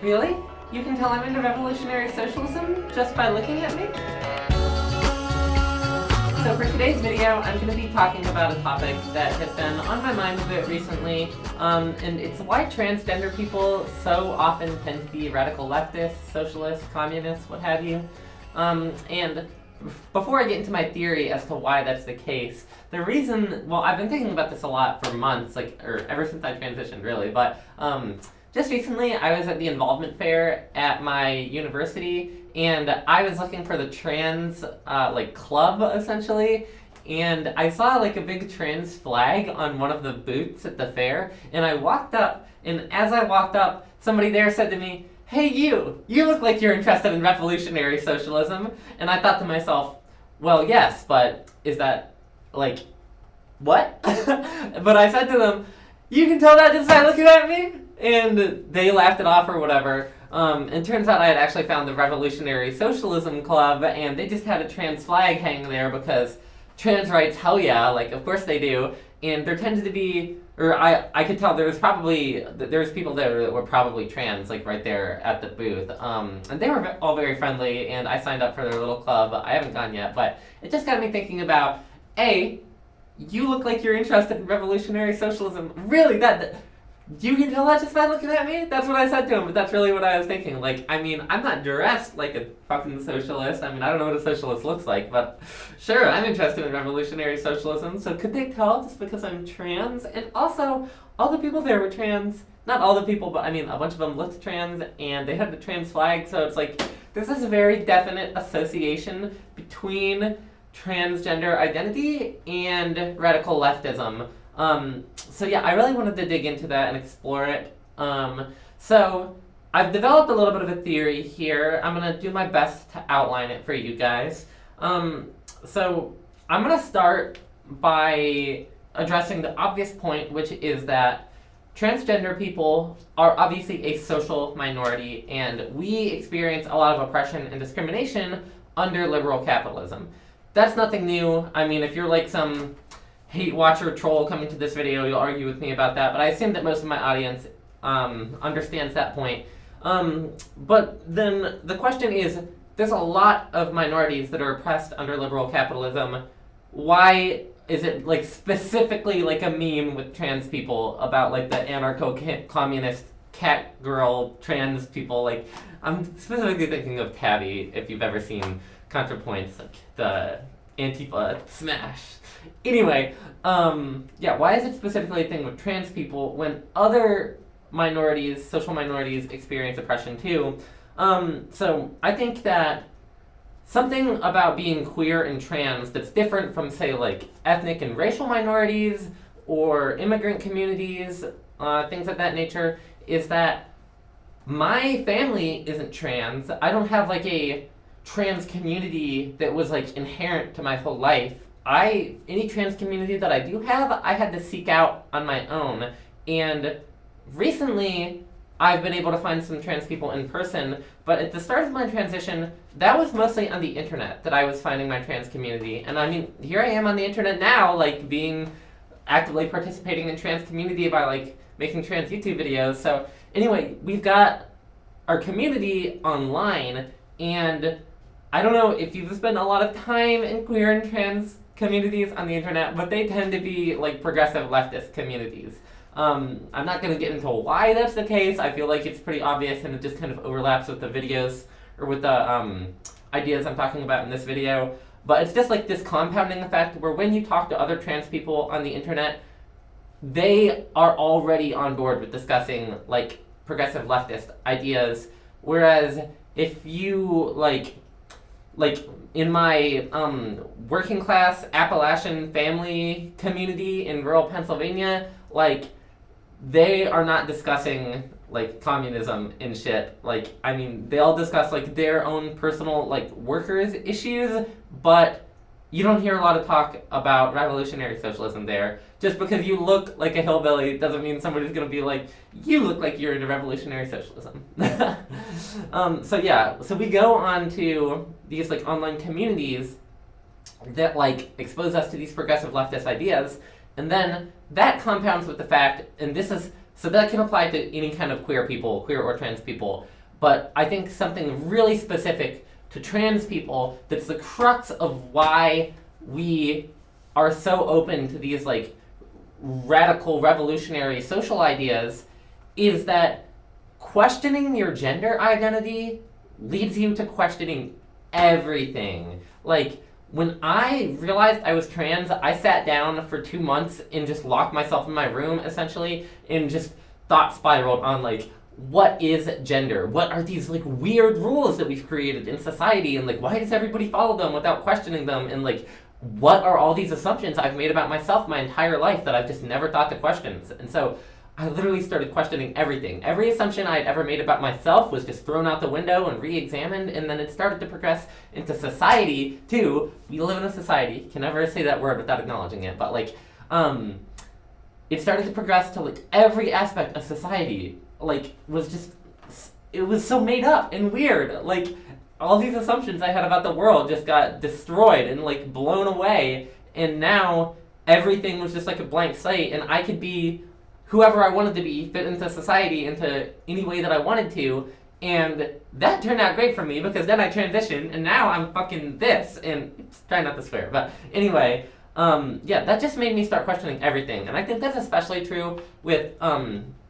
Really? You can tell I'm into revolutionary socialism just by looking at me? So for today's video, I'm going to be talking about a topic that has been on my mind a bit recently, and it's why transgender people so often tend to be radical leftists, socialists, communists, what have you. And before I get into my theory as to why that's the case, the reason, well, I've been thinking about this a lot for months, or ever since I transitioned really, but just recently I was at the involvement fair at my university, and I was looking for the trans, club, essentially, and I saw, a big trans flag on one of the booths at the fair, and I walked up, and as I walked up, somebody there said to me, "Hey you look like you're interested in revolutionary socialism," and I thought to myself, well, yes, but is that, what? But I said to them, "You can tell that just by looking at me?" And they laughed it off or whatever. And turns out I had actually found the Revolutionary Socialism Club, and they just had a trans flag hanging there because trans rights, hell yeah, of course they do. And there tended to be, or I could tell there was people there that were probably trans, right there at the booth. And they were all very friendly, and I signed up for their little club. I haven't gone yet, but it just got me thinking about, A, you look like you're interested in revolutionary socialism. Really, you can tell that just by looking at me? That's what I said to him, but that's really what I was thinking. I'm not dressed like a fucking socialist. I don't know what a socialist looks like, but sure, I'm interested in revolutionary socialism, so could they tell just because I'm trans? And also, all the people there were trans. Not all the people, but a bunch of them looked trans, and they had the trans flag, so it's there's this very definite association between transgender identity and radical leftism. So yeah, I really wanted to dig into that and explore it. So I've developed a little bit of a theory here. I'm gonna do my best to outline it for you guys. So I'm gonna start by addressing the obvious point, which is that transgender people are obviously a social minority, and we experience a lot of oppression and discrimination under liberal capitalism. That's nothing new. If you're some hate watcher troll coming to this video, you'll argue with me about that, but I assume that most of my audience understands that point. But then the question is, there's a lot of minorities that are oppressed under liberal capitalism. Why is it specifically a meme with trans people about the anarcho-communist catgirl trans people? I'm specifically thinking of Tabby, if you've ever seen ContraPoints, the Antifa smash. Anyway, why is it specifically a thing with trans people when other minorities, social minorities, experience oppression too? So I think that something about being queer and trans that's different from, say, ethnic and racial minorities or immigrant communities, things of that nature, is that my family isn't trans. I don't have a trans community that was inherent to my whole life. Any trans community that I do have, I had to seek out on my own. And recently, I've been able to find some trans people in person, but at the start of my transition, that was mostly on the internet that I was finding my trans community. And here I am on the internet now, being actively participating in trans community by making trans YouTube videos. So anyway, we've got our community online, and I don't know if you've spent a lot of time in queer and trans communities on the internet, but they tend to be progressive leftist communities. I'm not going to get into why that's the case. I feel it's pretty obvious, and it just kind of overlaps with the videos, or with the ideas I'm talking about in this video. But it's just this compounding effect where when you talk to other trans people on the internet, they are already on board with discussing progressive leftist ideas, whereas if you in my working class Appalachian family community in rural Pennsylvania, they are not discussing communism and shit. They'll discuss their own personal workers issues, but you don't hear a lot of talk about revolutionary socialism there. Just because you look like a hillbilly doesn't mean somebody's gonna be you look like you're into revolutionary socialism. So we go on to these online communities that expose us to these progressive leftist ideas, and then that compounds with the fact, and this is So that can apply to any kind of queer people, queer or trans people. But I think something really specific to trans people that's the crux of why we are so open to these like radical revolutionary social ideas is that questioning your gender identity leads you to questioning everything. Like, when I realized I was trans, I sat down for 2 months and just locked myself in my room, essentially, and just thought spiraled on, like, what is gender? What are these, like, weird rules that we've created in society? And, like, why does everybody follow them without questioning them? And, like, what are all these assumptions I've made about myself my entire life that I've just never thought to question? And so I literally started questioning everything. Every assumption I had ever made about myself was just thrown out the window and re-examined, and then it started to progress into society, too. We live in a society, can never say that word without acknowledging it, but like, it started to progress to like every aspect of society, like, was just, it was so made up and weird. Like, all these assumptions I had about the world just got destroyed and like blown away, and now everything was just like a blank slate, and I could be whoever I wanted to be, fit into society, into any way that I wanted to, and that turned out great for me because then I transitioned, and now I'm fucking this, and try not to swear, but anyway, yeah, that just made me start questioning everything, and I think that's especially true with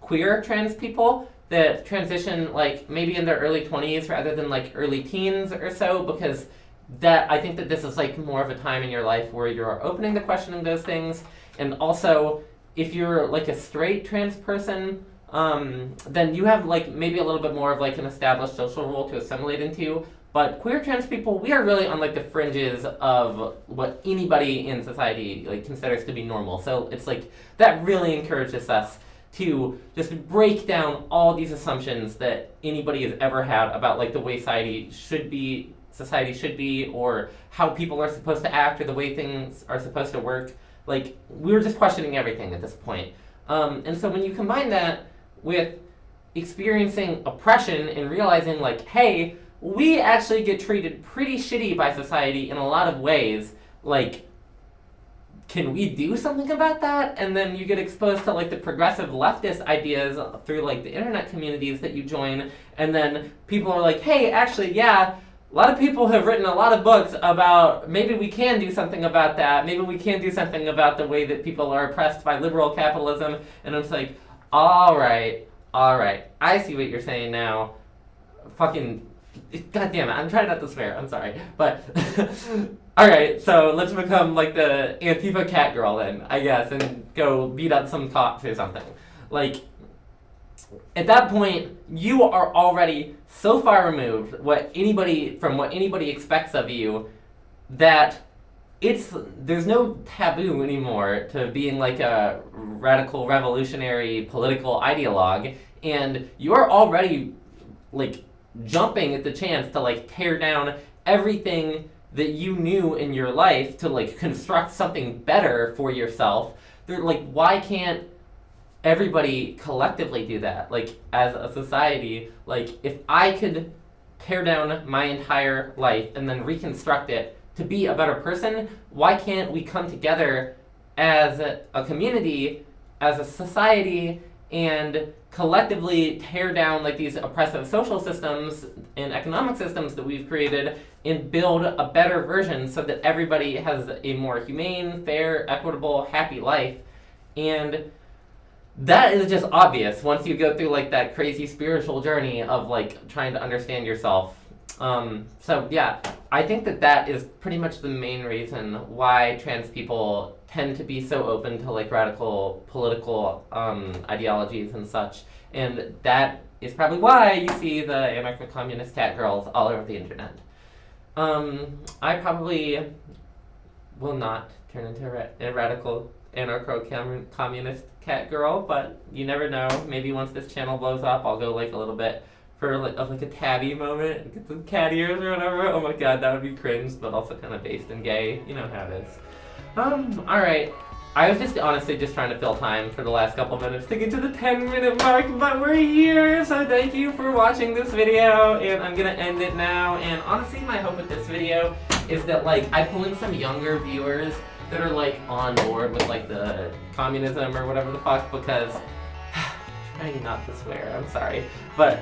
queer trans people that transition like maybe in their early 20s rather than like early teens or so, because that I think that this is like more of a time in your life where you're opening to questioning those things, and also if you're like a straight trans person, then you have like maybe a little bit more of like an established social role to assimilate into. But queer trans people, we are really on like the fringes of what anybody in society like considers to be normal. So it's like that really encourages us to just break down all these assumptions that anybody has ever had about like the way society should be, or how people are supposed to act, or the way things are supposed to work. Like, we were just questioning everything at this point. And so when you combine that with experiencing oppression and realizing, like, hey, we actually get treated pretty shitty by society in a lot of ways, like, can we do something about that? And then you get exposed to, like, the progressive leftist ideas through, like, the internet communities that you join, and then people are like, hey, actually, yeah, a lot of people have written a lot of books about maybe we can do something about that. Maybe we can do something about the way that people are oppressed by liberal capitalism. And it's like, all right, I see what you're saying now. Fucking, god damn it, I'm trying not to swear, I'm sorry. But, all right, so let's become like the Antifa catgirl then, I guess, and go beat up some cops or something. Like, at that point, you are already so far removed from what anybody expects of you that there's no taboo anymore to being like a radical revolutionary political ideologue, and you're already like jumping at the chance to like tear down everything that you knew in your life to like construct something better for yourself. They're like, why can't everybody collectively do that? Like, as a society, like, if I could tear down my entire life and then reconstruct it to be a better person, why can't we come together as a community, as a society, and collectively tear down like these oppressive social systems and economic systems that we've created and build a better version so that everybody has a more humane, fair, equitable, happy life? And that is just obvious once you go through like that crazy spiritual journey of like trying to understand yourself. So yeah, I think that is pretty much the main reason why trans people tend to be so open to like radical political ideologies and such. And that is probably why you see the anarcho-communist catgirls all over the internet. I probably will not turn into a radical anarcho-communist catgirl, but you never know. Maybe once this channel blows up, I'll go like a little bit for like a tabby moment and get some cat ears or whatever. Oh my god, that would be cringe, but also kind of based and gay. You know how it is. Alright. I was just honestly just trying to fill time for the last couple minutes to get to the 10-minute mark, but we're here, so thank you for watching this video, and I'm gonna end it now. And honestly, my hope with this video is that like I pull in some younger viewers that are like on board with like the communism or whatever the fuck, because trying not to swear, I'm sorry. But,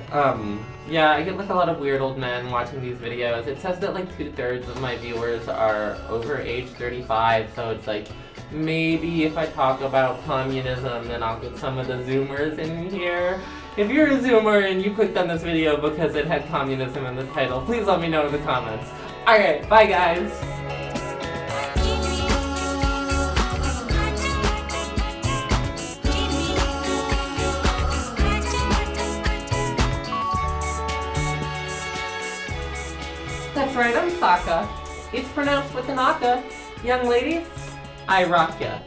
yeah, I get like a lot of weird old men watching these videos. It says that like 2/3 of my viewers are over age 35, so it's like, maybe if I talk about communism, then I'll get some of the Zoomers in here. If you're a Zoomer and you clicked on this video because it had communism in the title, please let me know in the comments. Alright, bye guys! That's right, I'm Sokka. It's pronounced with an aka. Young ladies, I rock ya.